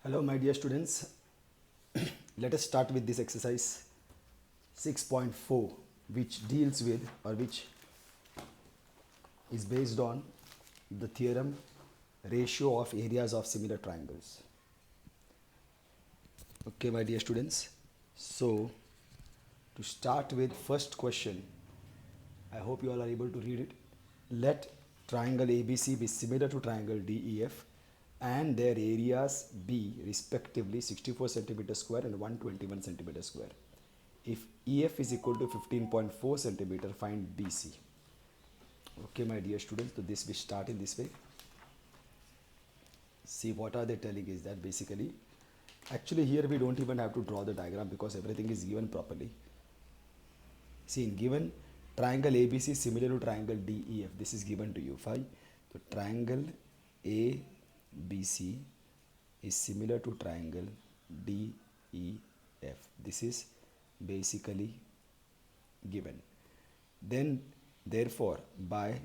Hello my dear students, let us start with this exercise 6.4 which deals with or which is based on the theorem ratio of areas of similar triangles. Okay my dear students, so to start with first question, I hope you all are able to read it. Let triangle ABC be similar to triangle DEF and their areas be respectively 64 centimeter square and 121 centimeter square. If EF is equal to 15.4 centimeter, find BC. Okay my dear students, so this we start in this way. See what are they telling is that basically, actually here we don't even have to draw the diagram because everything is given properly. See, in given triangle ABC is similar to triangle DEF, this is given to you. Fine. So triangle ABC is similar to triangle DEF. This is basically given. Then therefore by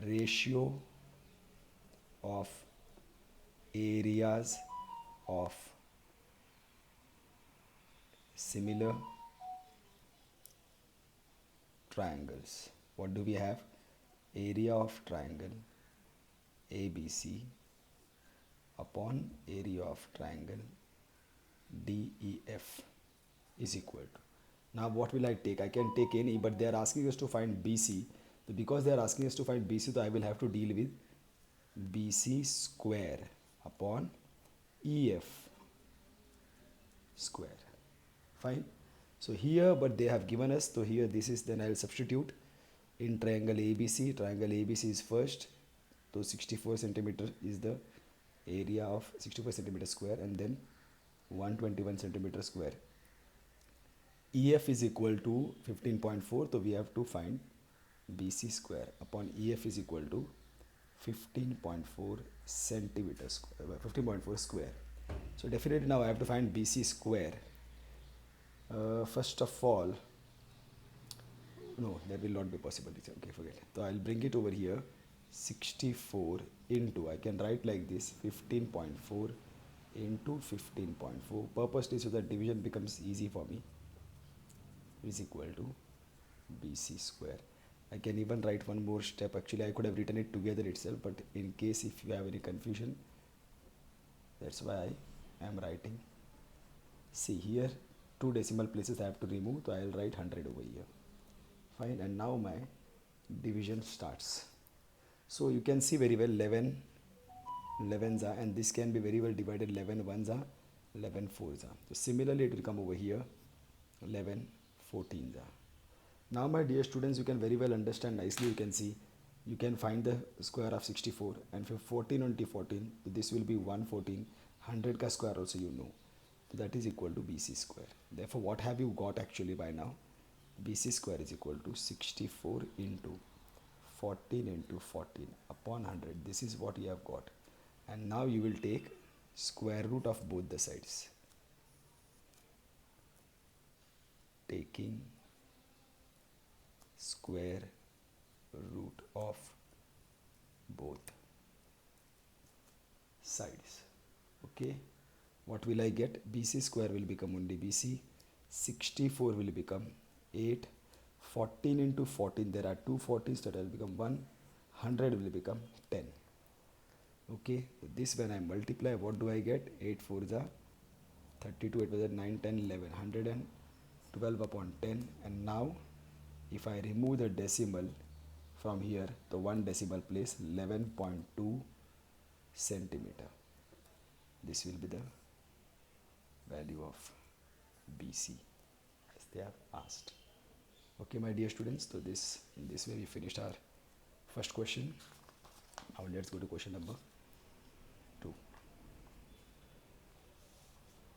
ratio of areas of similar triangles, what do we have? Area of triangle ABC upon area of triangle DEF is equal to. Now what will I take? I can take any, but they are asking us to find BC. So because they are asking us to find BC, so I will have to deal with BC square upon EF square. Fine. So here, but they have given us, so here this is, then I will substitute in triangle ABC. Triangle ABC is first, so 64 centimeter is the area of 64 centimeter square, and then 121 centimeter square. EF is equal to 15.4, so we have to find BC square upon EF is equal to 15.4 centimeter square, 15.4 square. So definitely now I have to find BC square. First of all, no, that will not be possible. Okay, forget it. So I'll bring it over here. 64 into, I can write like this, 15.4 into 15.4, purposely so that division becomes easy for me, is equal to BC square. I can even write one more step. Actually I could have written it together itself, but in case if you have any confusion, that's why I am writing. See here, two decimal places I have to remove, so I will write 100 over here. Fine, and now my division starts. So you can see very well 11 11s are, and this can be very well divided 11 1s are, 11 4s are. So similarly it will come over here 11 14s are. Now my dear students, you can very well understand nicely. You can see you can find the square of 64, and for 14 into 14, so this will be 114. 100 ka square also you know, so that is equal to BC square. Therefore what have you got actually by now? BC square is equal to 64 into 14 into 14 upon 100. This is what you have got, and now you will take square root of both the sides. Taking square root of both sides. Okay, what will I get? BC square will become only BC. 64 will become 8. 14 into 14, there are two 40s, that will become 1. 100 will become 10. Okay, so this when I multiply, what do I get? 8 4s are 32, 8 was at 9 10 11, 112 upon 10. And now if I remove the decimal from here, the one decimal place, 11.2 centimeter, this will be the value of BC as they have asked. Okay my dear students, so this, in this way we finished our first question. Now let's go to question number 2.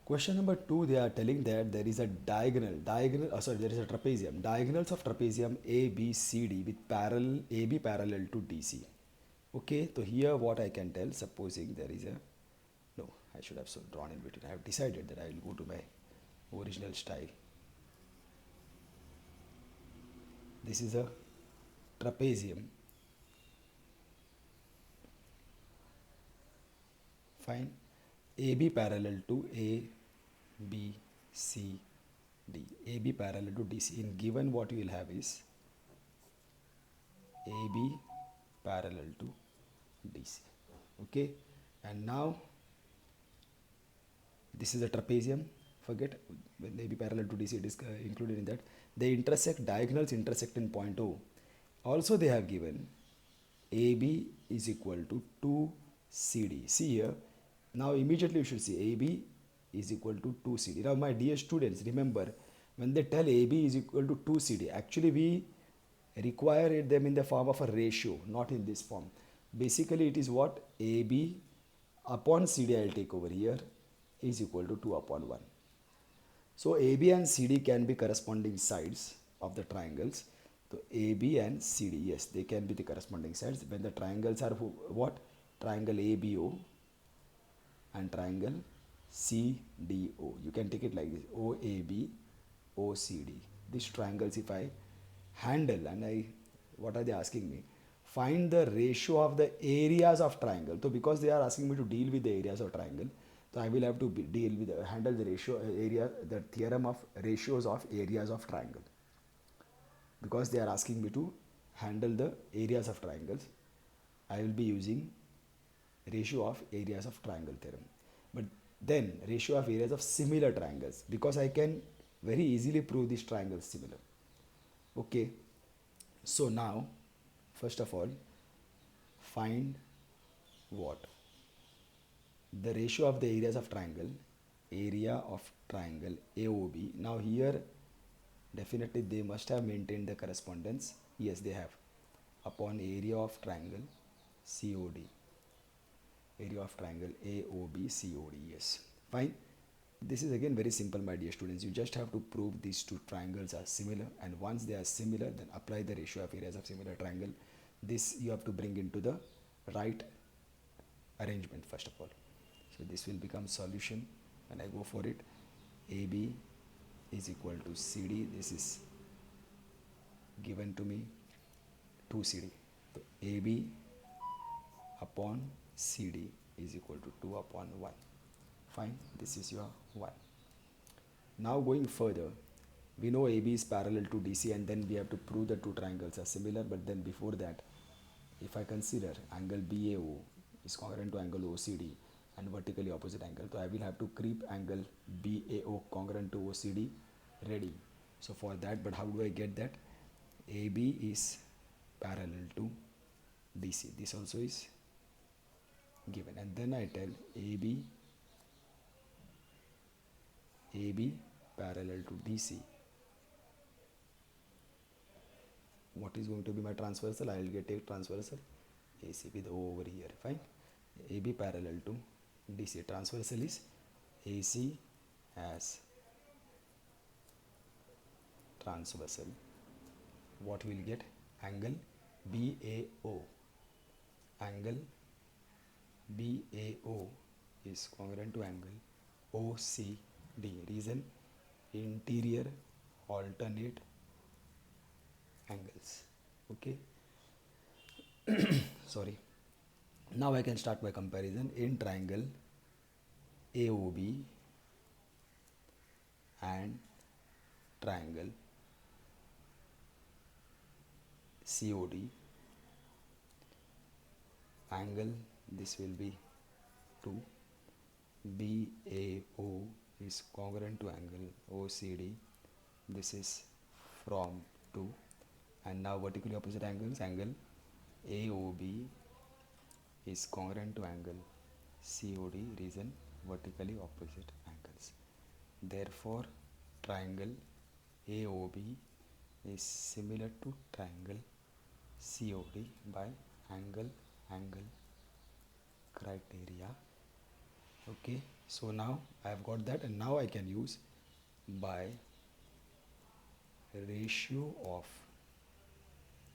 Question number 2, they are telling that there is a there is a trapezium. Diagonals of trapezium ABCD with parallel AB parallel to DC. Okay, so here what I can tell, supposing there is a, no, I should have drawn in between. I have decided that I will go to my original style. This is a trapezium. Fine. AB parallel to A, B, C, D. AB parallel to DC. In given, what you will have is AB parallel to DC. Okay, and now this is a trapezium. Forget when AB parallel to DC, it is included in that. They intersect, diagonals intersect in point O. Also they have given AB is equal to 2CD. See here, now immediately you should see AB is equal to 2CD. Now my dear students, remember when they tell AB is equal to 2CD, actually we require them in the form of a ratio, not in this form. Basically it is what? AB upon CD I will take over here is equal to 2 upon 1. So AB and CD can be corresponding sides of the triangles. So AB and CD, yes, they can be the corresponding sides when the triangles are what? Triangle ABO and triangle CDO. You can take it like this: OAB, OCD. These triangles, if I handle, and what are they asking me? Find the ratio of the areas of triangle. So because they are asking me to deal with the areas of triangle, so I will have to deal with handle the ratio area, the theorem of ratios of areas of triangle. Because they are asking me to handle the areas of triangles, I will be using ratio of areas of triangle theorem. But then ratio of areas of similar triangles, because I can very easily prove these triangles similar. Okay, so now first of all find what? The ratio of the areas of triangle, area of triangle AOB. Now here definitely they must have maintained the correspondence. Yes, they have. Upon area of triangle COD. Area of triangle AOB COD. Yes, fine. This is again very simple, my dear students. You just have to prove these two triangles are similar, and once they are similar, then apply the ratio of areas of similar triangle. This you have to bring into the right arrangement first of all. So this will become solution when I go for it. AB is equal to CD. This is given to me 2CD. So AB upon CD is equal to 2 upon 1. Fine, this is your 1. Now going further, we know AB is parallel to DC, and then we have to prove the two triangles are similar. But then before that, if I consider angle BAO is congruent to angle OCD and vertically opposite angle, so I will have to creep angle BAO congruent to OCD ready. So for that, but how do I get that? AB is parallel to DC. This also is given, and then I tell AB parallel to DC. What is going to be my transversal? I will take transversal AC with O over here. Fine. AB parallel to DC. Transversal is AC as transversal. What will get? Angle BAO. Angle BAO is congruent to angle OCD. Reason: interior alternate angles. Okay. Sorry. Now I can start my comparison. In triangle AOB and triangle COD, angle this will be 2. BAO is congruent to angle OCD. This is from 2. And now vertically opposite angles, angle AOB is congruent to angle COD. Reason: vertically opposite angles. Therefore triangle AOB is similar to triangle COD by angle criteria. Okay, so now I have got that, and now I can use by ratio of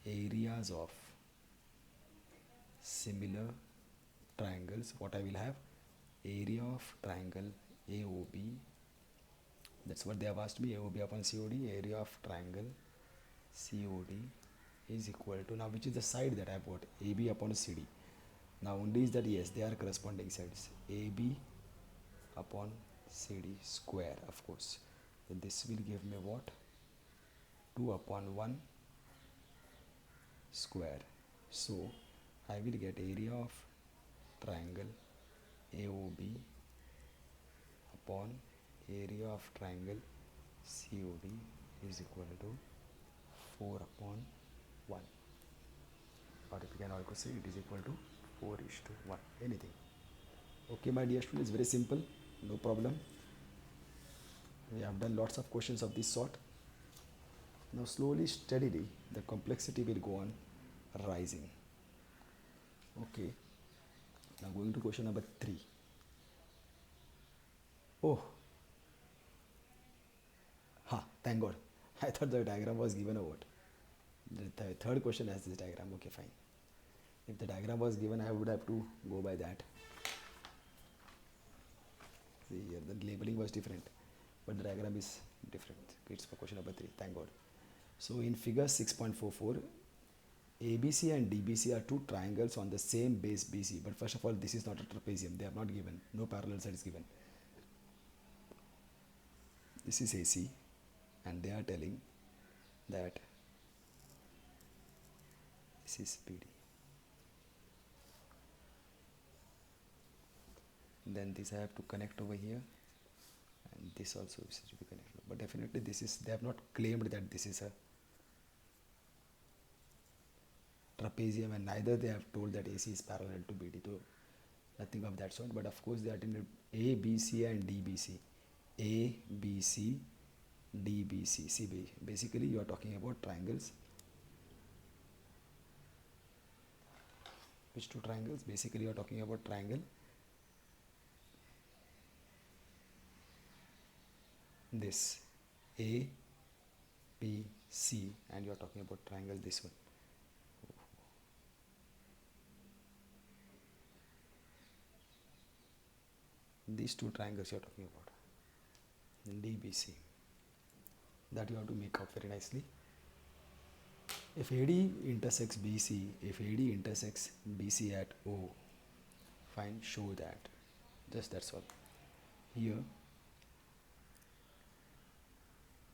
areas of similar triangles. What I will have? Area of triangle AOB. That's what they have asked me. AOB upon COD. Area of triangle COD is equal to, now which is the side that I have got? AB upon CD. Now only is that yes, they are corresponding sides. AB upon CD square, of course. Then this will give me what? 2 upon 1 square. So I will get area of triangle AOB upon area of triangle COD is equal to 4 upon 1, or if you can also say it is equal to 4:1, anything. Okay, my dear students, very simple, no problem. We have done lots of questions of this sort. Now slowly, steadily, the complexity will go on rising. Okay, now going to question number 3. Oh, thank God. I thought the diagram was given or what? The third question has this diagram. Okay, fine. If the diagram was given, I would have to go by that. See here, the labeling was different, but the diagram is different. It's for question number 3. Thank God. So in figure 6.44, ABC and DBC are two triangles on the same base BC. But first of all, this is not a trapezium. They are not given. No parallel side is given. This is AC, and they are telling that this is BD. Then this I have to connect over here, and this also is to be connected. But definitely this is, they have not claimed that this is a trapezium, and neither they have told that AC is parallel to BD. So nothing of that sort. But of course they are telling A, B, C and DBC. A, B, C, DBC. See, basically you are talking about triangles. Which two triangles? Basically you are talking about triangle this A, B, C, and you are talking about triangle this one. These two triangles you are talking about. DBC. That you have to make out very nicely. If AD intersects BC, if AD intersects BC at O, fine, show that. Just that's all. Here,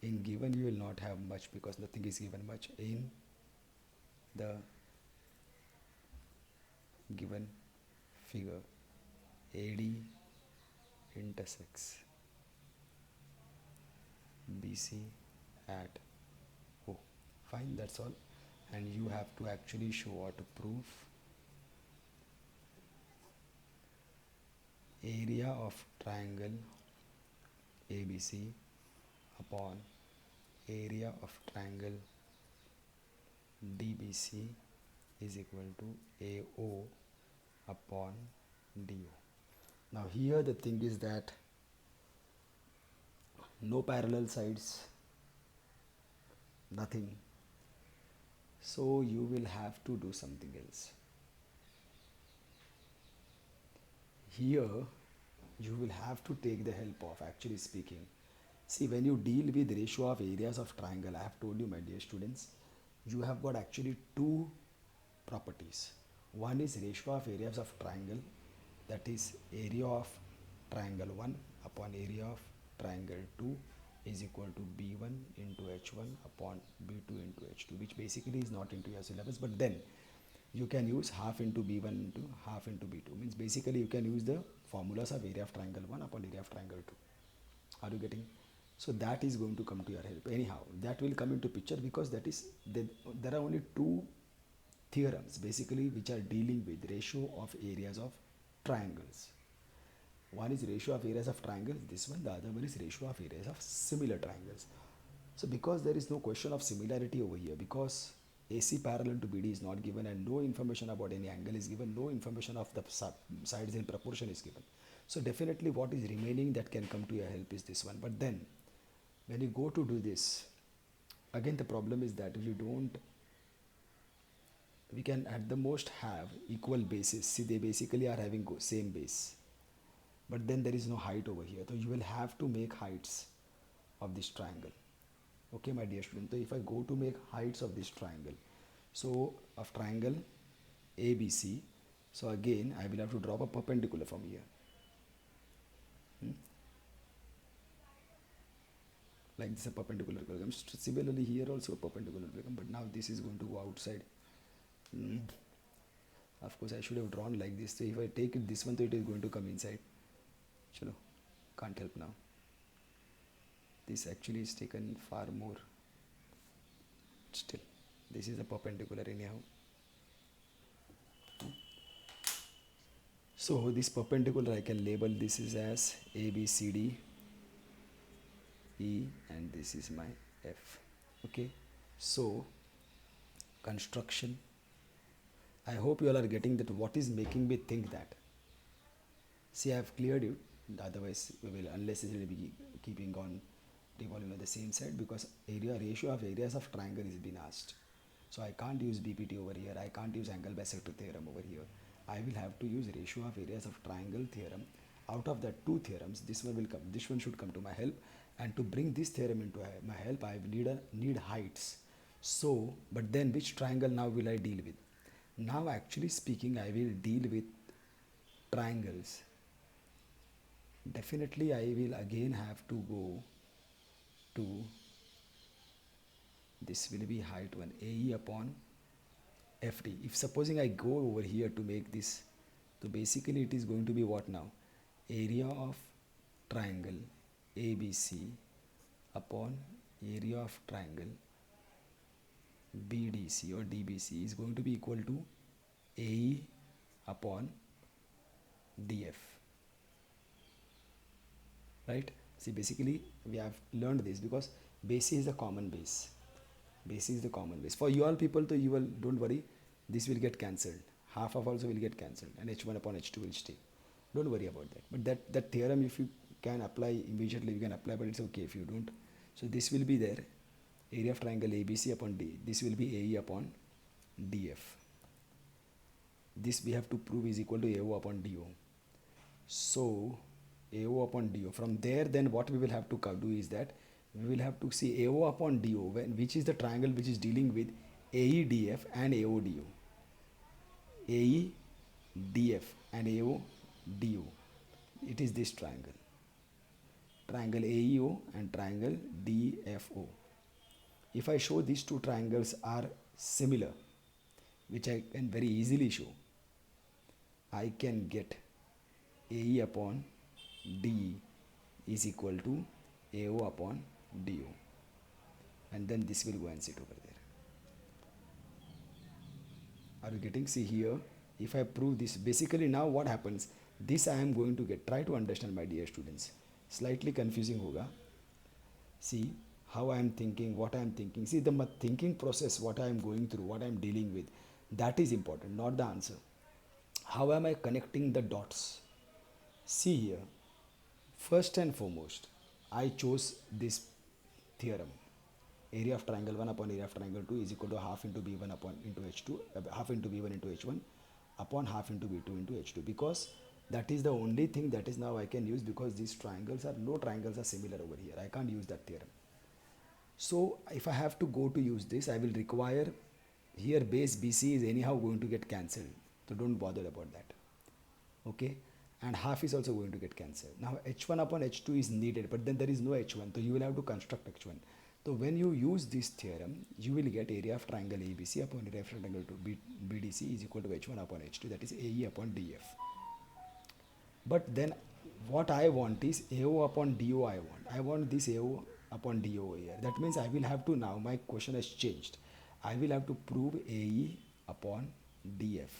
in given you will not have much because nothing is given much. In the given figure, AD intersects BC at O. Fine, that's all. And you have to actually show or to prove area of triangle ABC upon area of triangle DBC is equal to AO upon DO. Now here the thing is that no parallel sides, nothing. So you will have to do something else. Here you will have to take the help of, actually speaking. See, when you deal with ratio of areas of triangle, I have told you, my dear students, you have got actually two properties. One is ratio of areas of triangle, that is area of triangle 1 upon area of triangle 2 is equal to B1 into H1 upon B2 into H2, which basically is not into your syllabus, but then you can use half into B1 into half into B2. Means basically you can use the formulas of area of triangle 1 upon area of triangle 2. Are you getting? So that is going to come to your help. Anyhow, that will come into picture because that is, there are only two theorems basically which are dealing with ratio of areas of triangles. One is ratio of areas of triangles, this one. The other one is ratio of areas of similar triangles. So because there is no question of similarity over here, because AC parallel to BD is not given and no information about any angle is given, no information of the sides in proportion is given. So definitely what is remaining that can come to your help is this one. But then when you go to do this, again the problem is that if you don't, we can at the most have equal bases. See, they basically are having same base, but then there is no height over here. So you will have to make heights of this triangle. Okay, my dear student. So if I go to make heights of this triangle, so of triangle ABC, so again I will have to drop a perpendicular from here. like this, a perpendicular will come. Similarly here also a perpendicular will come, but now this is going to go outside. Of course I should have drawn like this, so if I take it this one, so it is going to come inside. Chalo, can't help now. This actually is taken far more. Still, this is a perpendicular anyhow. So this perpendicular I can label this is as A, B, C, D, E, and this is my F. Okay, so construction. I hope you all are getting that. What is making me think that? See, I have cleared it. Otherwise, we will unnecessarily be keeping on revolving on the same side, because ratio of areas of triangle is being asked. So I can't use BPT over here. I can't use angle bisector theorem over here. I will have to use ratio of areas of triangle theorem. Out of the two theorems, this one will come. This one should come to my help. And to bring this theorem into my help, I need heights. So, but then which triangle now will I deal with? Now, actually speaking, I will deal with triangles. Definitely, I will again have to go to, this will be height 1, AE upon FD. If supposing I go over here to make this, so basically it is going to be what now? Area of triangle ABC upon area of triangle BDC or DBC is going to be equal to AE upon DF. Right? See, basically we have learned this because base is the common base. Base is the common base. For you all people, though, you will, don't worry, this will get cancelled. Half of also will get cancelled and H1 upon H2 will stay. Don't worry about that. But that theorem, if you can apply immediately, you can apply, but it's okay if you don't. So this will be there. Area of triangle ABC upon D. This will be AE upon DF. This we have to prove is equal to AO upon DO. So AO upon DO. From there, then what we will have to do is that we will have to see AO upon DO, which is the triangle which is dealing with AEDF and AODO. AEDF and AODO. It is this triangle. Triangle AEO and triangle DFO. If I show these two triangles are similar, which I can very easily show, I can get AE upon DE is equal to AO upon DO, and then this will go and sit over there. Are you getting? See here, if I prove this, basically now what happens, this I am going to get. Try to understand, my dear students. Slightly confusing hoga. See how I am thinking, what I am thinking. See the thinking process, what I am going through, what I am dealing with, that is important, not the answer. How am I connecting the dots? See here, first and foremost, I chose this theorem. Area of triangle 1 upon area of triangle 2 is equal to half into B1 upon into H2, half into B1 into H1 upon half into B2 into H2, because that is the only thing that is now I can use, because these triangles are, no triangles are similar over here. I can't use that theorem. So if I have to go to use this, I will require, here base BC is anyhow going to get cancelled. So don't bother about that. Okay. And half is also going to get cancelled. Now H1 upon H2 is needed, but then there is no H1. So you will have to construct H1. So when you use this theorem, you will get area of triangle ABC upon area of triangle BDC is equal to H1 upon H2, that is AE upon DF. But then what I want is AO upon DO I want this AO upon DO here. That means I will have to, now my question has changed. I will have to prove AE upon DF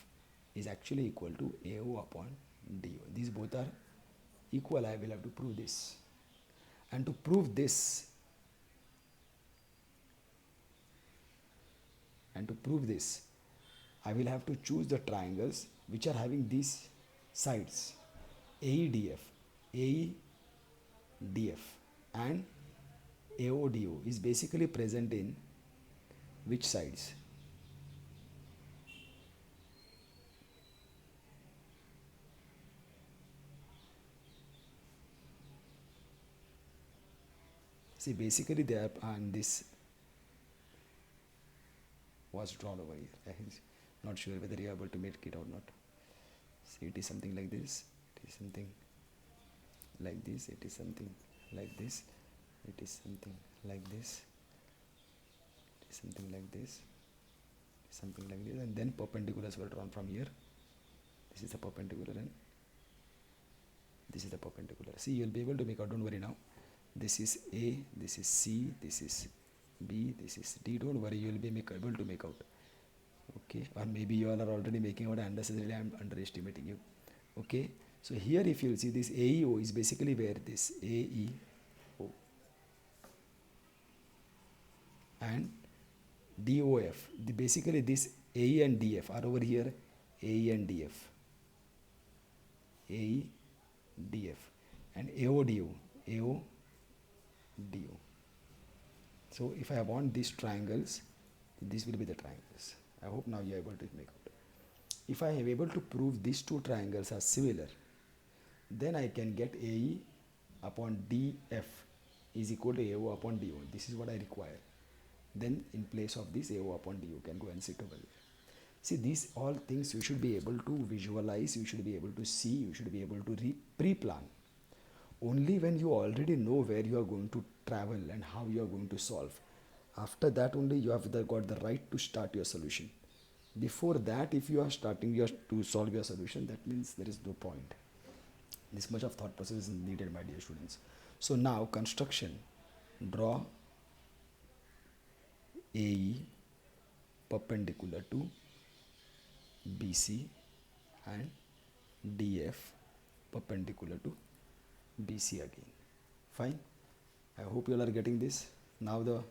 is actually equal to AO upon DO. These both are equal. I will have to prove this. And to prove this, I will have to choose the triangles which are having these sides. AEDF and AODO is basically present in which sides? See, basically they are, and this was drawn over here. I'm not sure whether you are able to make it or not. See, it is something like this. It is something like this. It is something like this. It is something like this, something like this, something like this, and then perpendiculars were drawn from here. This is the perpendicular and this is the perpendicular. See, you'll be able to make out, don't worry now. This is A, this is C, this is B, this is D. Don't worry, you'll be able to make out. Okay, or maybe you all are already making out unnecessarily. I'm underestimating you. Okay, so here if you'll see, this AEO is basically where this AEO and DOF, basically this AE and DF are over here, AE and DF, AE, DF, and AODO, AODO. So if I want these triangles, these will be the triangles. I hope now you are able to make out. If I am able to prove these two triangles are similar, then I can get AE upon DF is equal to AO upon DO. This is what I require. Then in place of this, AO upon DO can go and sit over there. See, these all things you should be able to visualize, you should be able to see, you should be able to pre-plan. Only when you already know where you are going to travel and how you are going to solve. After that only you have got the right to start your solution. Before that, if you are starting to solve your solution, that means there is no point. This much of thought process is needed, my dear students. So now construction, draw AE perpendicular to BC and DF perpendicular to BC again. Fine. I hope you all are getting this. Now the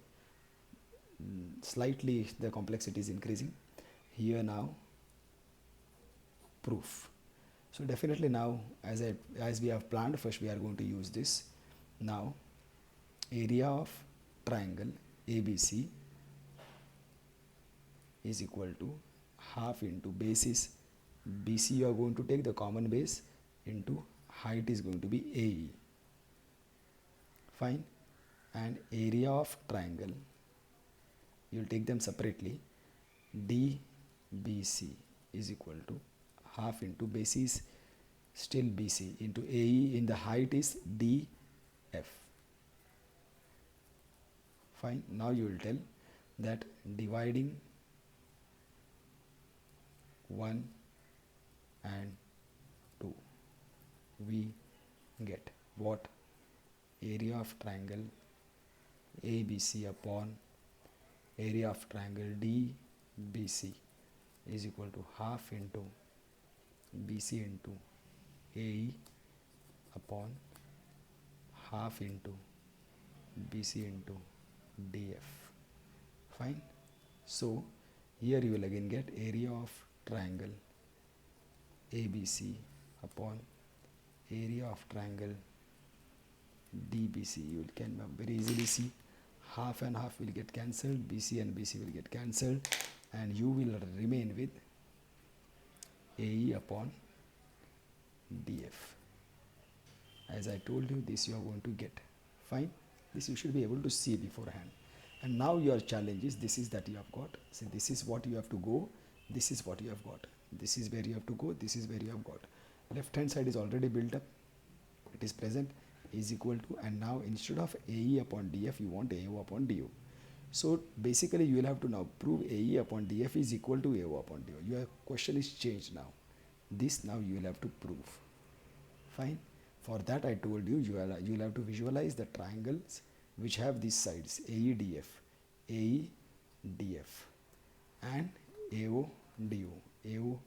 slightly the complexity is increasing. Here now proof. So definitely now as we have planned, first we are going to use this. Now area of triangle ABC is equal to half into base is BC, you are going to take the common base, into height is going to be AE. Fine. And area of triangle, you will take them separately, DBC is equal to half into base is still BC into AE, in the height is DF. Fine. Now you will tell that dividing 1 and 2, we get what? Area of triangle ABC upon area of triangle DBC is equal to half into BC into AE upon half into BC into DF. Fine. So here you will again get area of triangle ABC upon area of triangle DBC. You can very easily see half and half will get cancelled, BC and BC will get cancelled, and you will remain with AE upon DF. As I told you, this you are going to get. Fine. This you should be able to see beforehand. And now your challenge is, this is that you have got. See, this is what you have to go, this is what you have got. This is where you have to go, this is where you have got. Left hand side is already built up, it is present, is equal to, and now instead of AE upon DF, you want AO upon DO. So basically you will have to now prove AE upon DF is equal to AO upon DO. Your question is changed now. This now you will have to prove. Fine. For that I told you, you will have to visualize the triangles which have these sides, AEDF, AEDF and AODO, AODO.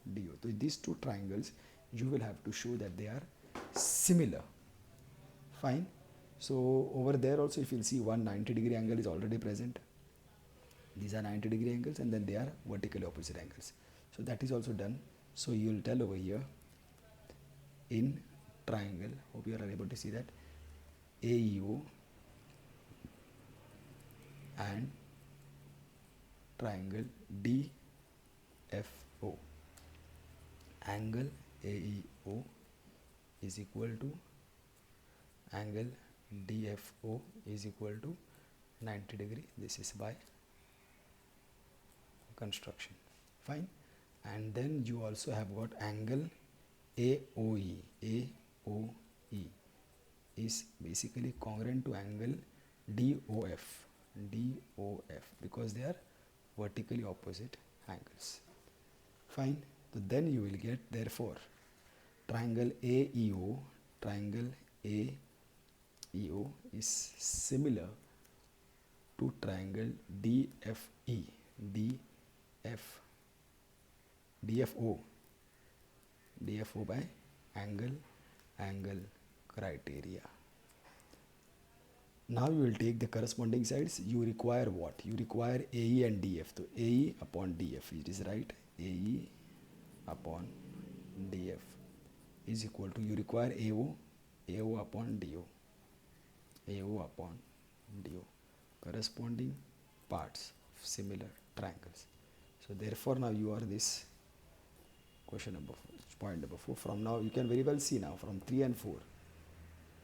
So these two triangles, you will have to show that they are similar. Fine. So over there also, if you'll see, one 90-degree angle is already present. These are 90-degree angles, and then they are vertically opposite angles. So that is also done. So you will tell over here in triangle, hope you are able to see that, AEO and triangle DFO. Angle AEO is equal to angle DFO is equal to 90 degree. This is by construction. Fine. And then you also have got angle AOE. AOE is basically congruent to angle DOF, DOF, because they are vertically opposite angles. Fine. So then you will get, therefore, triangle AEO, triangle AEO is similar to triangle DFE, DFO by angle criteria. Now you will take the corresponding sides. You require what? You require AE and DF. So AE upon DF, it is right. AE upon DF is equal to, you require AO upon DO, AO upon DO, corresponding parts of similar triangles. So therefore now you are this question number 4, point number 4. From now you can very well see now from 3 and 4.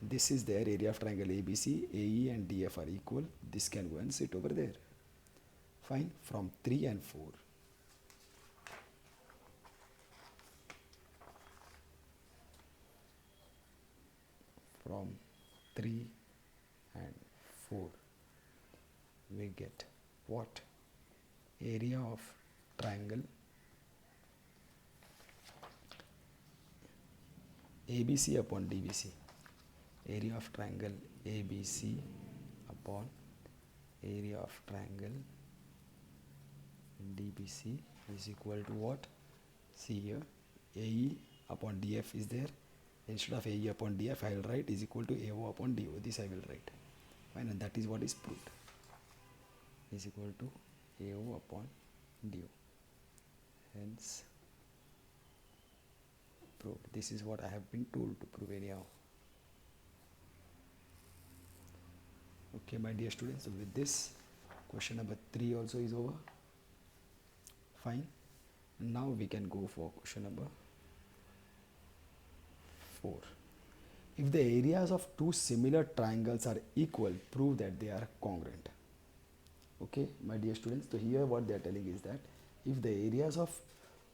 This is their area of triangle ABC, AE and DF are equal. This can go and sit over there. Fine. From 3 and 4. From 3 and 4, we get what? Area of triangle ABC upon DBC. Area of triangle ABC upon area of triangle DBC is equal to what? See here, AE upon DF is there. Instead of AE upon DF, I will write is equal to AO upon DO. This I will write. Fine, and that is what is proved. Is equal to AO upon DO. Hence, proved. This is what I have been told to prove anyhow. Okay, my dear students, so with this, question number 3 also is over. Fine. Now we can go for question number 4. If the areas of two similar triangles are equal, prove that they are congruent. Okay, my dear students, so here what they are telling is that if the areas of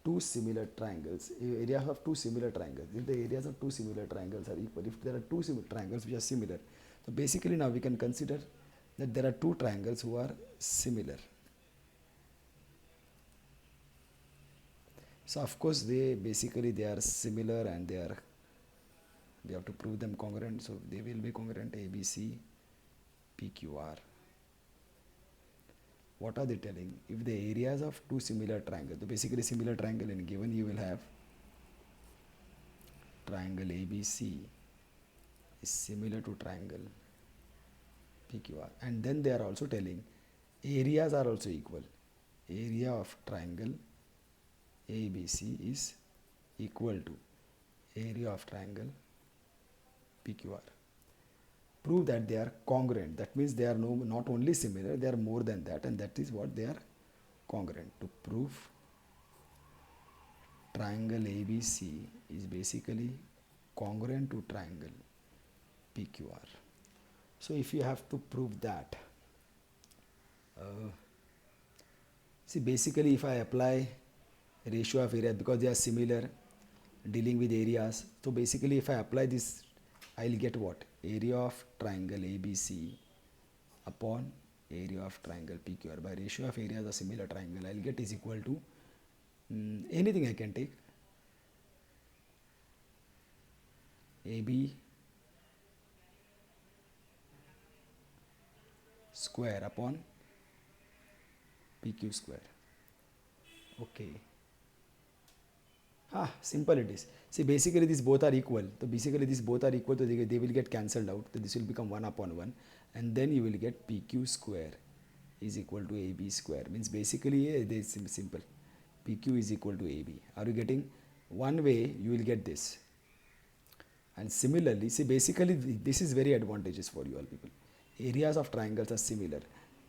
two similar triangles, if the areas of two similar triangles are equal, if there are two triangles which are similar, so basically now we can consider that there are two triangles who are similar. So of course they are similar and we have to prove them congruent. So they will be congruent, ABC, PQR. What are they telling? If the areas of two similar triangles, so basically similar triangle in given you will have triangle ABC is similar to triangle PQR, and then they are also telling areas are also equal. Area of triangle ABC is equal to area of triangle PQR. Prove that they are congruent. That means they are not only similar, they are more than that, and that is what they are congruent. To prove triangle ABC is basically congruent to triangle PQR. So if you have to prove that, see basically if I apply ratio of area, because they are similar, dealing with areas, so basically if I apply this, I will get what? Area of triangle ABC upon area of triangle PQR. By ratio of areas of similar triangle, I will get is equal to anything I can take. AB square upon PQ square. Okay. Simple it is. See, basically these both are equal. So basically these both are equal, so they will get cancelled out. So this will become 1 upon 1, and then you will get PQ square is equal to AB square. Means basically this is simple. PQ is equal to AB. Are you getting? One way you will get this. And similarly, see basically this is very advantageous for you all people. Areas of triangles are similar.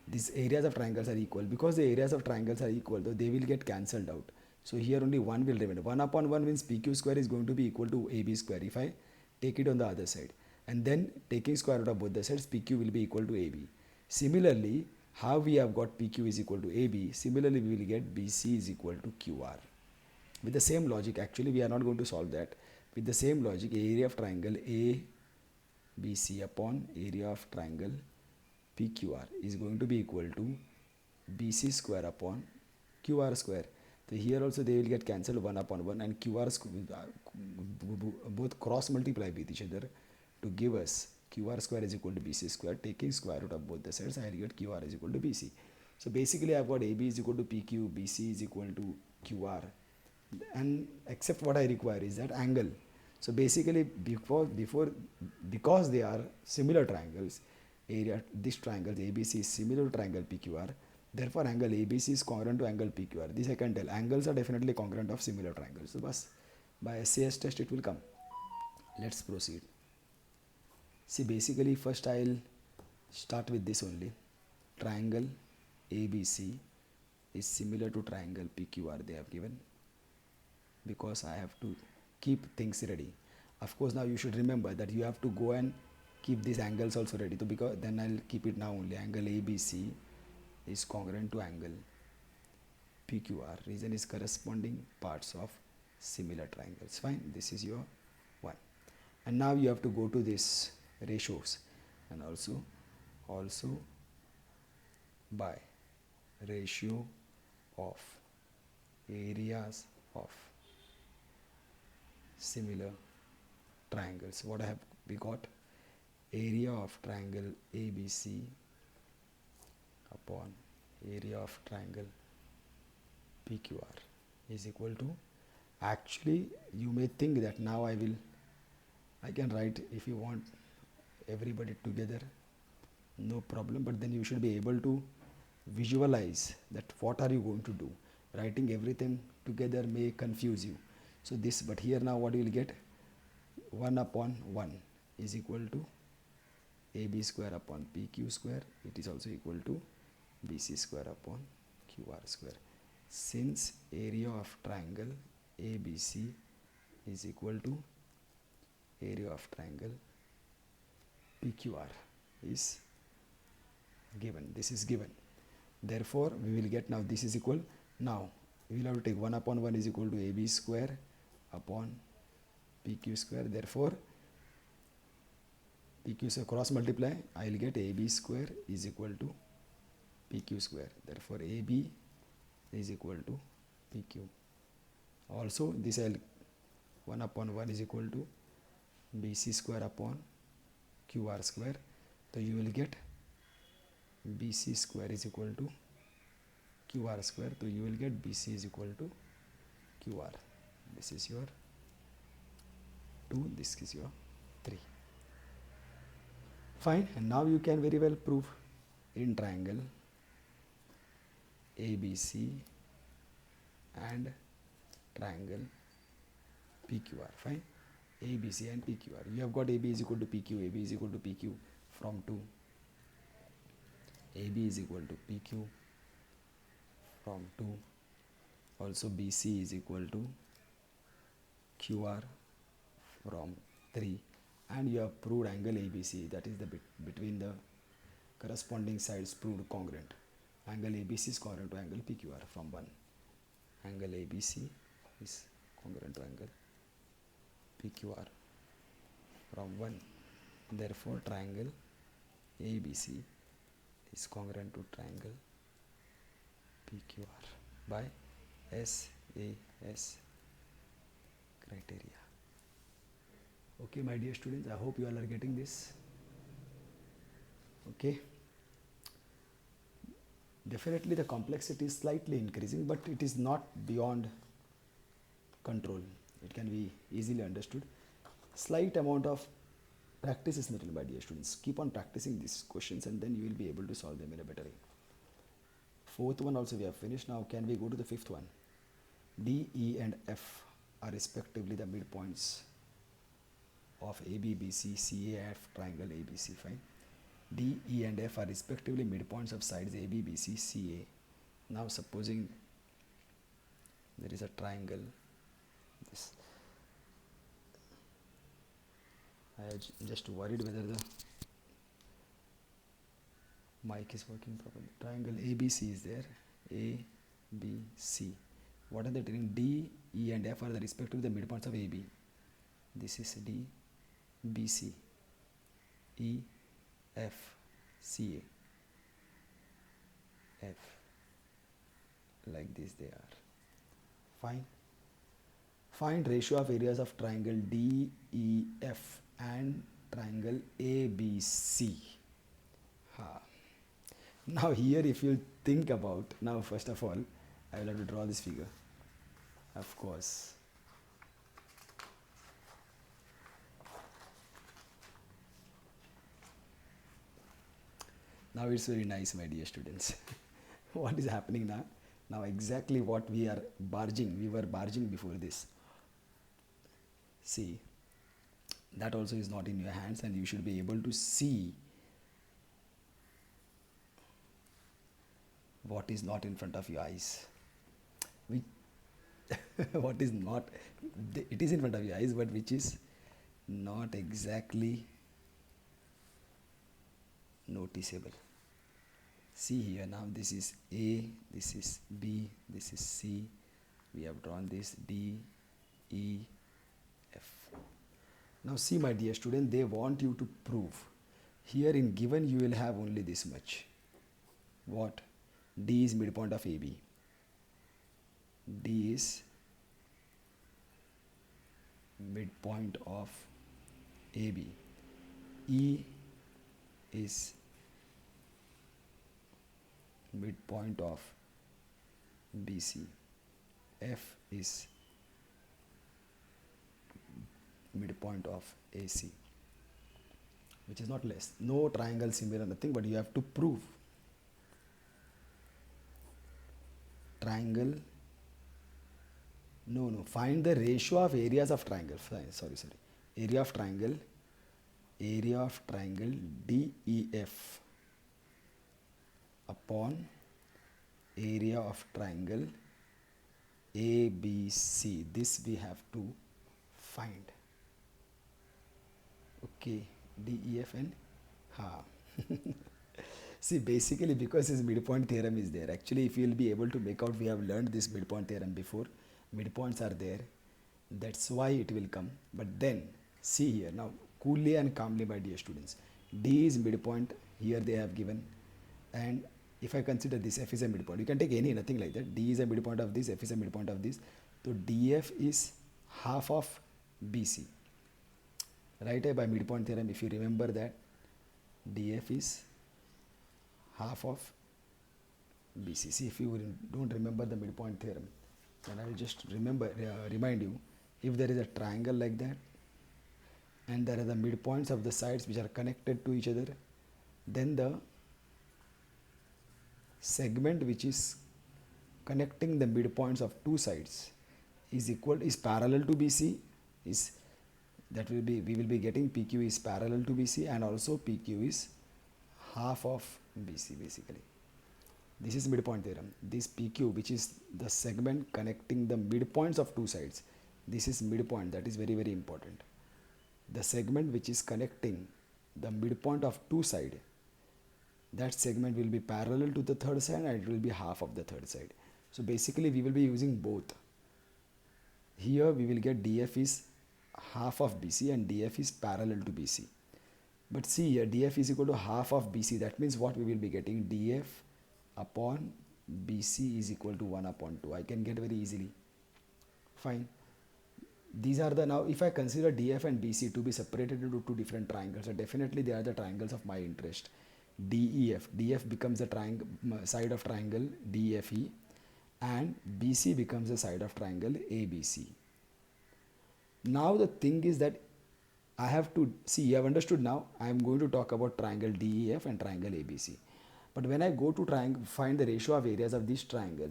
These areas of triangles are equal. Because the areas of triangles are equal, though they will get cancelled out. So here only 1 will remain. 1 upon 1 means PQ square is going to be equal to AB square if I take it on the other side. And then taking square root of both the sides, PQ will be equal to AB. Similarly, how we have got PQ is equal to AB, similarly we will get BC is equal to QR. With the same logic, actually we are not going to solve that. With the same logic, area of triangle ABC upon area of triangle PQR is going to be equal to BC square upon QR square. So here also they will get cancelled 1 upon 1, and QR both cross multiply with each other to give us QR square is equal to BC square. Taking square root of both the sides, I will get QR is equal to BC. So basically I have got AB is equal to PQ, BC is equal to QR, and except what I require is that angle. So basically because they are similar triangles, area this triangle ABC is similar to triangle PQR, therefore angle ABC is congruent to angle PQR. This I can tell. Angles are definitely congruent of similar triangles. So by SAS test it will come. Let's proceed. See, basically first I will start with this only. Triangle ABC is similar to triangle PQR they have given, because I have to keep things ready. Of course now you should remember that you have to go and keep these angles also ready. So because then I'll keep it now only. Angle ABC is congruent to angle PQR. Reason is corresponding parts of similar triangles. Fine, this is your one. And now you have to go to this ratios, and also by ratio of areas of similar triangles. What have we got? Area of triangle ABC upon area of triangle PQR is equal to, actually you may think that now I can write, if you want everybody together, no problem, but then you should be able to visualize that what are you going to do. Writing everything together may confuse you. So this, but here now what you will get, 1 upon 1 is equal to AB square upon PQ square. It is also equal to BC square upon QR square. Since area of triangle ABC is equal to area of triangle PQR is given, this is given, therefore we will get, now this is equal, now we will have to take 1 upon 1 is equal to AB square upon PQ square. Therefore PQ square cross multiply, I will get AB square is equal to PQ square. Therefore AB is equal to PQ. Also this I'll 1 upon 1 is equal to BC square upon QR square. So you will get BC square is equal to QR square. So you will get BC is equal to QR. This is your 2, this is your 3. Fine, and now you can very well prove in triangle ABC and triangle PQR. Fine, ABC and PQR. You have got AB is equal to PQ, AB is equal to PQ from 2. AB is equal to PQ from 2. Also BC is equal to QR from 3. And you have proved angle ABC, that is the bit between the corresponding sides, proved congruent. Angle ABC is congruent to angle PQR from 1. Angle ABC is congruent to angle PQR from 1. Therefore triangle ABC is congruent to triangle PQR by SAS criteria. Okay, my dear students, I hope you all are getting this. Okay, definitely the complexity is slightly increasing, but it is not beyond control. It can be easily understood. Slight amount of practice is needed, my dear students. Keep on practicing these questions and then you will be able to solve them in a better way. Fourth one also we have finished. Now can we go to the fifth one? D, E and F are respectively the midpoints of AB, BC, CA, F triangle ABC. Fine. D, E and F are respectively midpoints of sides AB, BC, CA. Now supposing there is a triangle, this, I am just worried whether the mic is working properly. Triangle ABC is there, A, B, C. What are they telling? D, E and F are the respectively the midpoints of AB. This is D, BC, E, F, CA. F. Like this they are. Fine. Find ratio of areas of triangle DEF and triangle ABC. Ha. Now here if you think about, now first of all, I will have to draw this figure. Of course. Now it's very nice, my dear students. What is happening now? Now exactly what we are barging, we were barging before this. See, that also is not in your hands and you should be able to see what is not in front of your eyes. What is not, it is in front of your eyes, but which is not exactly noticeable. See here, now this is A, this is B, this is C, we have drawn this D, E, F. Now see, my dear student, they want you to prove. Here in given you will have only this much. What? D is midpoint of AB. D is midpoint of AB. E is midpoint of BC. F is midpoint of AC, which is not less. No triangle similar, nothing, but you have to prove. Triangle, no, find the ratio of areas of triangle. Sorry, area of triangle DEF upon area of triangle ABC. This we have to find. Okay, DEF and See, basically because this midpoint theorem is there. Actually, if you will be able to make out, we have learned this midpoint theorem before. Midpoints are there. That's why it will come. But then, see here, now coolly and calmly, my dear students. D is midpoint, here they have given. And if I consider this, F is a midpoint. You can take any, nothing like that. D is a midpoint of this, F is a midpoint of this. So DF is half of BC. Right, by midpoint theorem, if you remember that, DF is half of BC. See, if you don't remember the midpoint theorem, then I will just remind you, if there is a triangle like that, and there are the midpoints of the sides which are connected to each other, then the segment which is connecting the midpoints of two sides is parallel to BC. We will be getting PQ is parallel to BC, and also PQ is half of BC basically. This is midpoint theorem. This PQ, which is the segment connecting the midpoints of two sides, this is midpoint. That is very, very important. The segment which is connecting the midpoint of two sides, that segment will be parallel to the third side and it will be half of the third side. So basically we will be using both. Here we will get DF is half of BC and DF is parallel to BC. But see here, DF is equal to half of BC. That means what we will be getting? DF upon BC is equal to 1 upon 2. I can get very easily. Fine. These are the, now if I consider DF and BC to be separated into two different triangles, so definitely they are the triangles of my interest. DEF. DF becomes the side of triangle DFE and BC becomes the side of triangle ABC. Now the thing is that I have to see, you have understood now, I am going to talk about triangle DEF and triangle ABC. But when I go to find the ratio of areas of this triangle,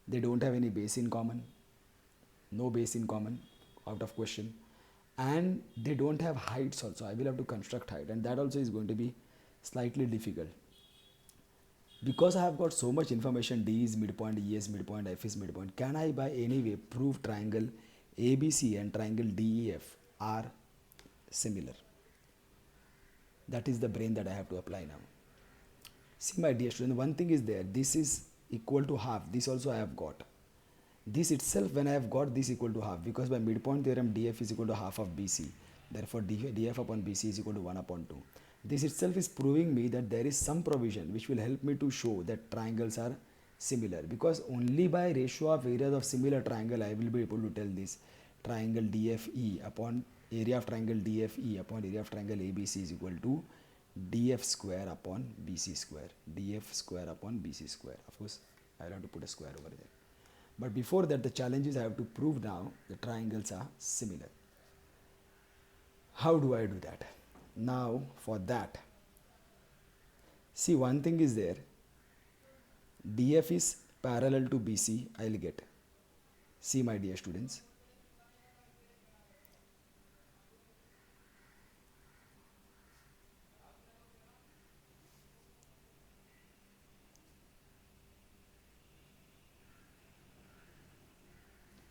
they don't have any base in common. No base in common, out of question. And they don't have heights also. I will have to construct height, and that also is going to be slightly difficult. Because I have got so much information, D is midpoint, E is midpoint, F is midpoint, can I by any way prove triangle ABC and triangle DEF are similar? That is the brain that I have to apply now. See, my dear student, one thing is there, this is equal to half, this also I have got. This itself, when I have got this equal to half, because by midpoint theorem DF is equal to half of BC, therefore DF upon BC is equal to 1 upon 2. This itself is proving me that there is some provision which will help me to show that triangles are similar, because only by ratio of areas of similar triangle I will be able to tell this triangle DFE upon area of triangle DFE upon area of triangle ABC is equal to DF square upon BC square, DF square upon BC square. Of course, I'll have to put a square over there. But before that, the challenge is I have to prove now the triangles are similar. How do I do that? Now, for that, see, one thing is there. DF is parallel to BC, I'll get. See, my dear students.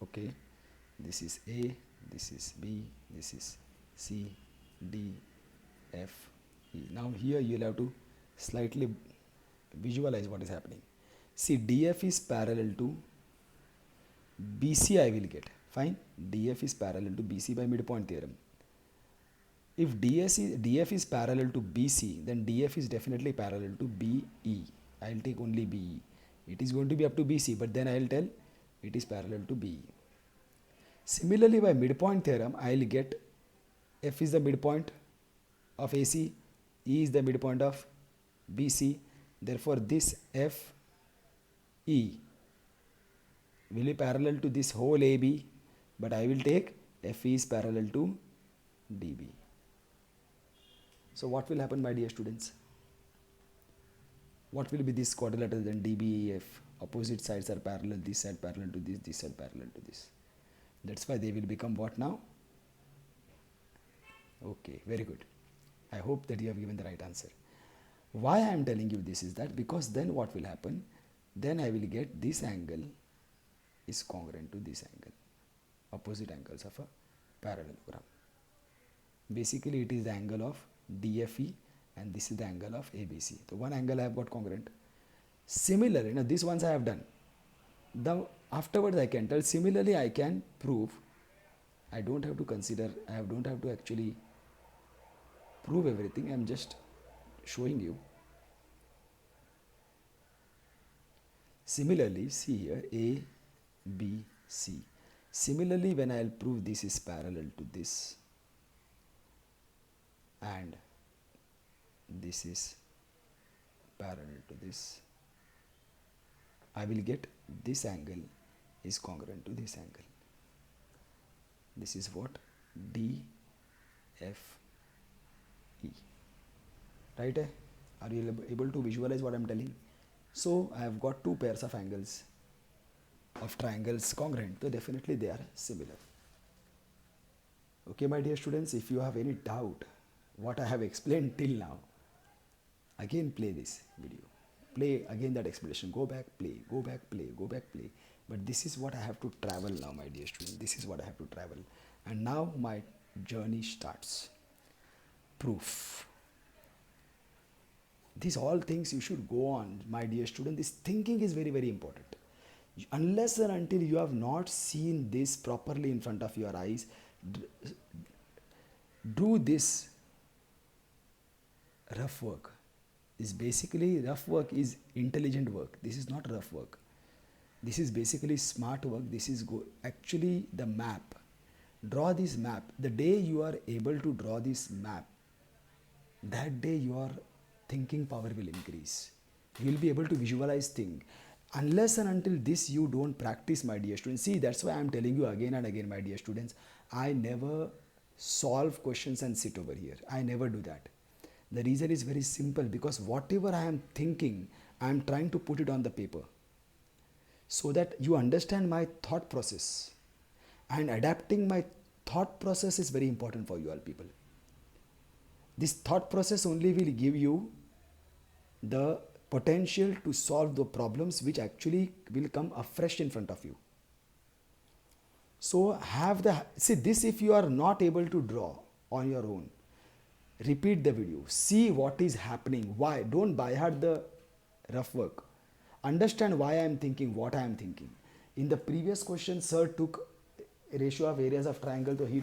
Okay, this is A, this is B, this is C, D, F, E. Now here you'll have to slightly visualize what is happening. See, DF is parallel to BC I will get. Fine, DF is parallel to BC by midpoint theorem. If DF is parallel to BC, then DF is definitely parallel to BE. I'll take only BE. It is going to be up to BC, but then I'll tell it is parallel to BE. Similarly, by midpoint theorem, I'll get F is the midpoint of AC, E is the midpoint of BC. Therefore, this FE will be parallel to this whole AB, but I will take FE is parallel to DB. So what will happen, my dear students? What will be this quadrilateral then DBEF? Opposite sides are parallel, this side parallel to this side parallel to this. That's why they will become what now? Okay, very good. I hope that you have given the right answer. Why I am telling you this is that because then what will happen? Then I will get this angle is congruent to this angle. Opposite angles of a parallelogram. Basically, it is the angle of DFE and this is the angle of ABC. So one angle I have got congruent. Similar, these ones I have done. Afterwards I can tell. Similarly, I can prove. I don't have to consider. I don't have to actually prove everything. I'm just showing you. Similarly, see here A, B, C. Similarly, when I'll prove this is parallel to this and this is parallel to this, I will get this angle is congruent to this angle. This is what? DFE. Right? Are you able to visualize what I am telling? So I have got two pairs of angles of triangles congruent, so definitely they are similar. Okay, my dear students, if you have any doubt what I have explained till now, again play this video. Play again that explanation. Go back, play, go back, play, go back, play. But this is what I have to travel now, my dear student. This is what I have to travel. And now my journey starts. Proof. These all things you should go on, my dear student. This thinking is very, very important. Unless and until you have not seen this properly in front of your eyes, do this rough work. This basically rough work is intelligent work. This is not rough work. This is basically smart work. This is actually the map. Draw this map. The day you are able to draw this map, that day your thinking power will increase. You will be able to visualize things. Unless and until this you don't practice, my dear students. See, that's why I am telling you again and again, my dear students. I never solve questions and sit over here. I never do that. The reason is very simple, because whatever I am thinking, I am trying to put it on the paper so that you understand my thought process. And adapting my thought process is very important for you all people. This thought process only will give you the potential to solve the problems which actually will come afresh in front of you. So see this, if you are not able to draw on your own, repeat the video, see what is happening, why. Don't by heart the rough work. Understand why I am thinking what I am thinking. In the previous question, sir took a ratio of areas of triangle, so he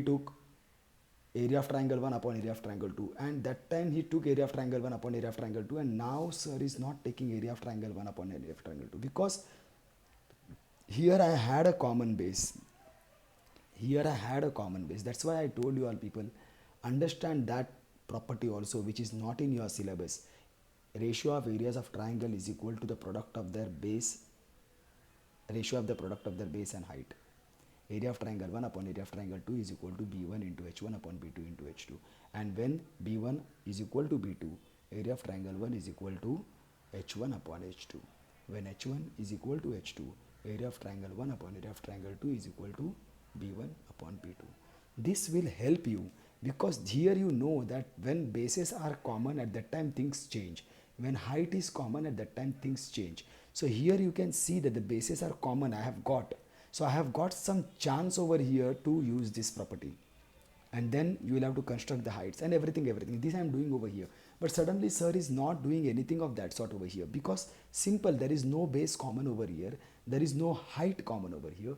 took area of triangle 1 upon area of triangle 2, and that time he took area of triangle 1 upon area of triangle 2, and now sir is not taking area of triangle 1 upon area of triangle 2, because here I had a common base. Here I had a common base. That's why I told you all people, understand that property also, which is not in your syllabus. Ratio of areas of triangle is equal to the product of their base, ratio of the product of their base and height. Area of triangle 1 upon area of triangle 2 is equal to B1 into H1 upon B2 into H2. And when B1 is equal to B2, area of triangle 1 is equal to H1 upon H2. When H1 is equal to H2, area of triangle 1 upon area of triangle 2 is equal to B1 upon B2. This will help you, because here you know that when bases are common, at that time things change. When height is common, at that time things change. So here you can see that the bases are common. I have got. So I have got some chance over here to use this property. And then you will have to construct the heights and everything. This I am doing over here. But suddenly sir is not doing anything of that sort over here, because simple, there is no base common over here. There is no height common over here.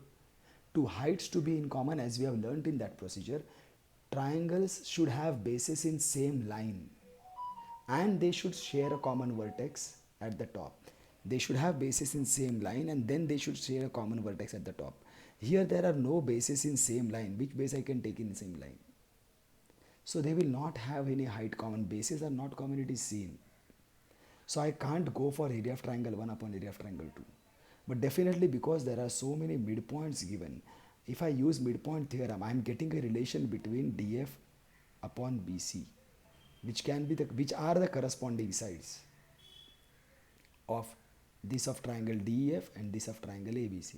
Two heights to be in common, as we have learnt in that procedure, triangles should have bases in same line, and they should share a common vertex at the top. They should have bases in same line, and then they should share a common vertex at the top. Here there are no bases in same line. Which base I can take in the same line? So they will not have any height common. Bases are not common, it is seen. So I can't go for area of triangle 1 upon area of triangle 2. But definitely, because there are so many midpoints given, if I use midpoint theorem, I am getting a relation between DF upon BC, which are the corresponding sides of this of triangle DEF and this of triangle ABC.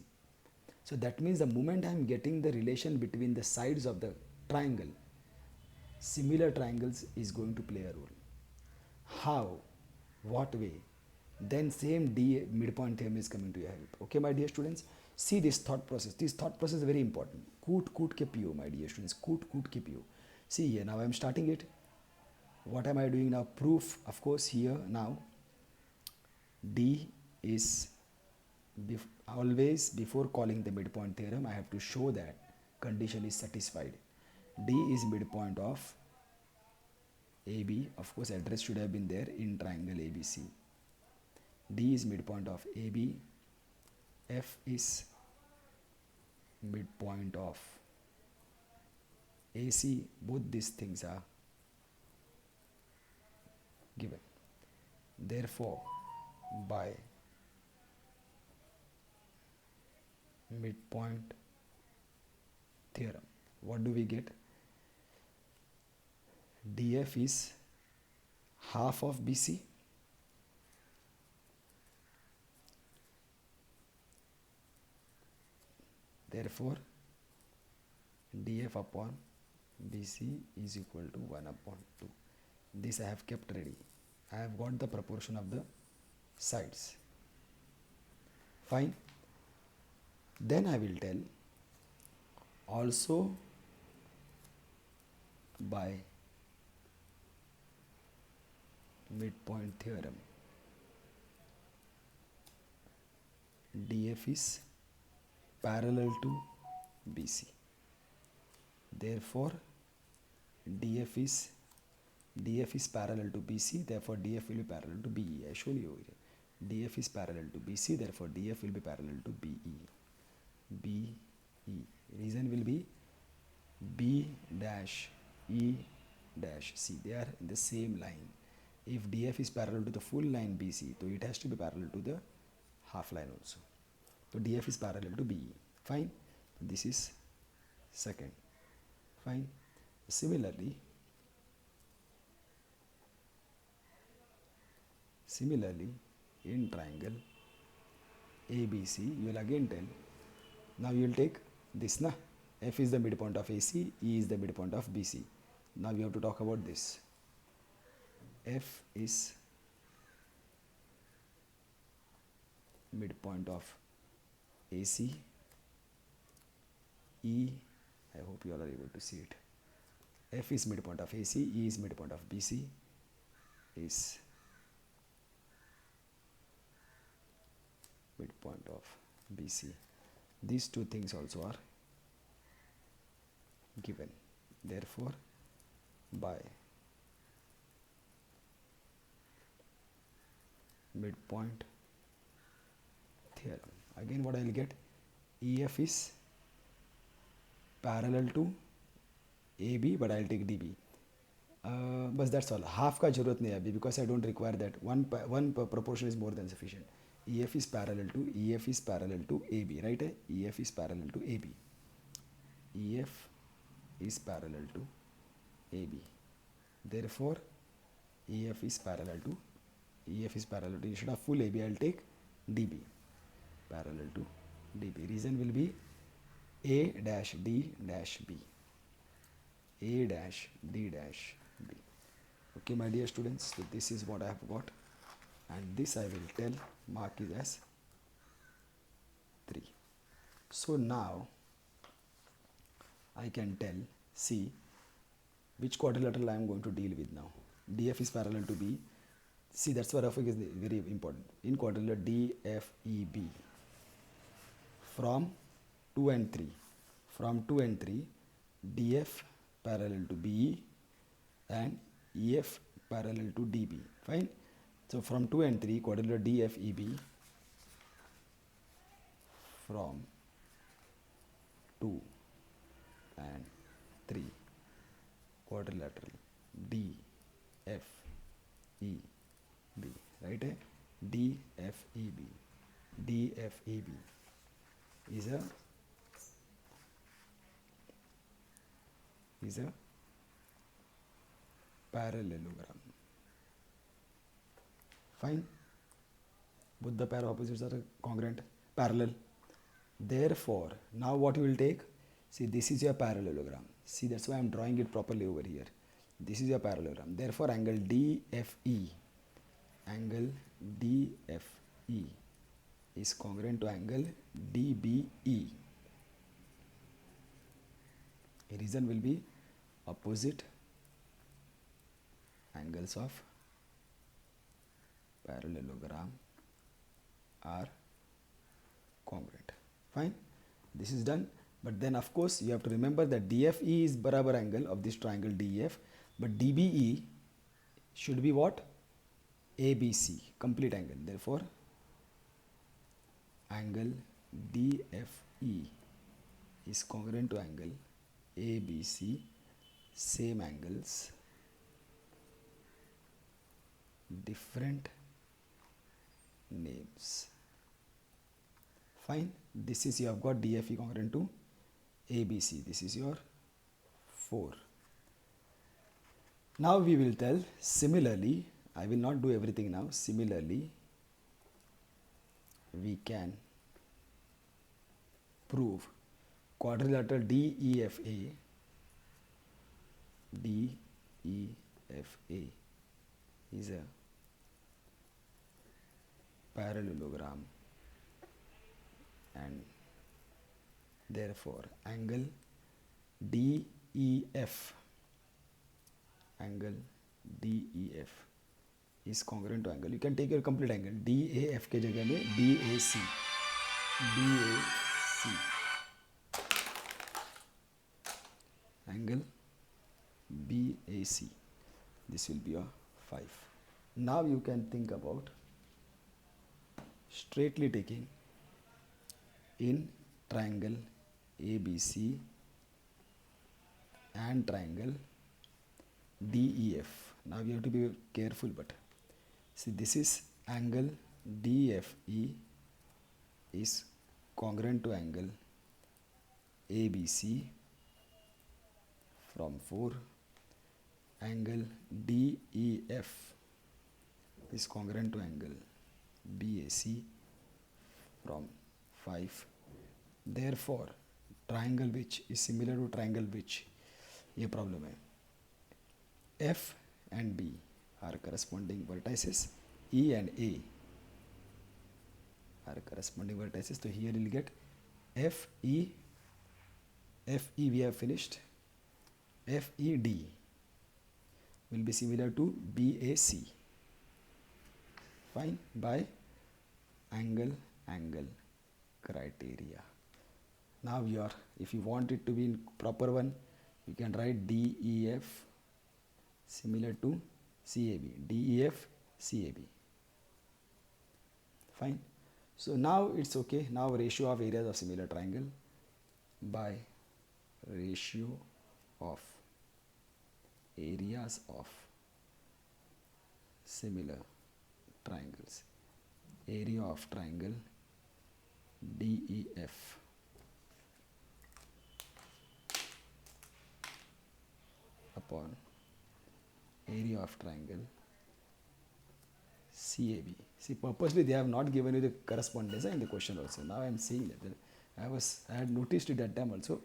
So that means the moment I am getting the relation between the sides of the triangle, similar triangles is going to play a role. How? What way? Then same midpoint theorem is coming to your help. Okay, my dear students, see this thought process. This thought process is very important. Koot ke piyo, my dear students. Koot ke piyo. See here, now I am starting it. What am I doing now? Proof, of course, here now. D is always, before calling the midpoint theorem, I have to show that condition is satisfied. D is midpoint of AB. Of course, address should have been there in triangle ABC. D is midpoint of AB. F is midpoint of AC. Both these things are given. Therefore, by midpoint theorem, what do we get? DF is half of BC. Therefore, DF upon BC is equal to 1 upon 2. This I have kept ready. I have got the proportion of the sides. Fine. Then I will tell also by midpoint theorem, DF is parallel to BC. Therefore, DF is parallel to BC. Therefore, DF will be parallel to BE. I show you over here. DF is parallel to BC. Therefore, DF will be parallel to BE. BE. Reason will be B dash E dash C. They are in the same line. If DF is parallel to the full line BC, so it has to be parallel to the half line also. So DF is parallel to BE. Fine. This is second. Fine. Similarly, in triangle ABC, you will again tell, now you will take this, na? F is the midpoint of AC, E is the midpoint of BC. Now we have to talk about this. F is midpoint of AC, E, I hope you all are able to see it. F is midpoint of AC, E is midpoint of BC, is midpoint of BC. These two things also are given. Therefore, by midpoint theorem. Again what I will get, EF is parallel to AB, but I will take DB. But that's all. Half का जरूरत नहीं है अभी, because I don't require that. One proportion is more than sufficient. EF is parallel to AB, right? EF is parallel to AB. EF is parallel to AB. Therefore, EF is parallel to, instead of full AB, I will take DB, parallel to DB. Reason will be A dash D dash B. A dash D dash B. Okay, my dear students, so this is what I have got, and this I will tell mark is as 3. So now I can tell, see which quadrilateral I am going to deal with now. DF is parallel to B. See, that's what I think is very important. In quadrilateral DFEB, from 2 and 3, DF parallel to BE and EF parallel to DB. Fine. So from 2 and 3, quadrilateral DFEB, from 2 and 3, quadrilateral DFEB, right? DFEB is a parallelogram. Fine. Both the pair opposites are congruent, parallel. Therefore, now what you will take? See, this is your parallelogram. See, that's why I am drawing it properly over here. This is your parallelogram. Therefore, angle DFE is congruent to angle DBE. A reason will be opposite angles of parallelogram are congruent. Fine. This is done. But then of course you have to remember that DFE is barabar angle of this triangle DEF, but DBE should be what? ABC, complete angle. Therefore, angle DFE is congruent to angle ABC, same angles, different names. Fine. This is, you have got DFE congruent to ABC. This is your 4. Now we will tell, similarly, I will not do everything now. Similarly, we can prove quadrilateral DEFA is a parallelogram, and therefore angle DEF is congruent to angle. You can take your complete angle DAF के जगह में BAC. Angle BAC. This will be a 5. Now you can think about straightly taking in triangle ABC and triangle DEF. Now you have to be careful, but see, this is angle DFE is congruent to angle ABC from 4. Angle DEF is congruent to angle BAC from 5. Therefore, triangle which is similar to triangle which, ये problem है. F and B are corresponding vertices. E and A are corresponding vertices. So here you will get FE we have finished. FED will be similar to BAC. Fine, by angle criteria. Now if you want it to be in proper one, you can write DEF similar to CAB, DEF, CAB. Fine. So now it's okay. Now ratio of areas of similar triangle by ratio of areas of similar triangles. Area of triangle DEF upon area of triangle CAB. See, purposely they have not given you the correspondence in the question also. Now I am seeing that. I had noticed it that time also.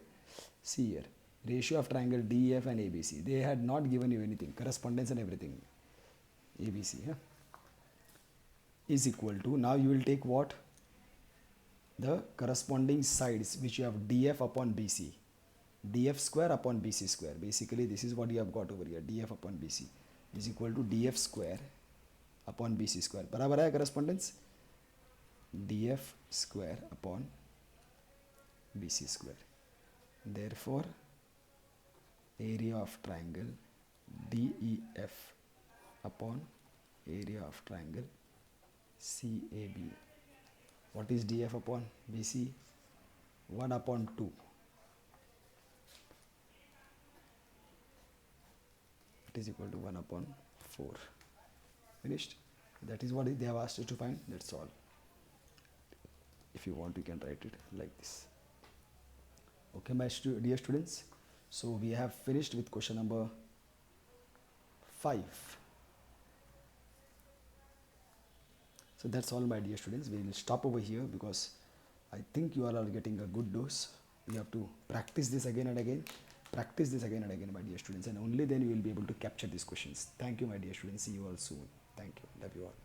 See here, ratio of triangle DEF and ABC. They had not given you anything, correspondence and everything. ABC is equal to, now you will take what? The corresponding sides which you have DF upon BC. DF square upon BC square. Basically this is what you have got over here. DF upon BC is equal to DF square upon BC square. बराबर है correspondence? DF square upon BC square. Therefore area of triangle DEF upon area of triangle CAB. What is DF upon BC? 1 upon 2. It is equal to 1 upon 4. Finished. That is what they have asked you to find. That's all. If you want, you can write it like this. Okay, my dear students. So we have finished with question number 5. So that's all, my dear students. We will stop over here because I think you all are getting a good dose. You have to practice this again and again. Practice this again and again, my dear students, and only then you will be able to capture these questions. Thank you, my dear students. See you all soon. Thank you. Love you all.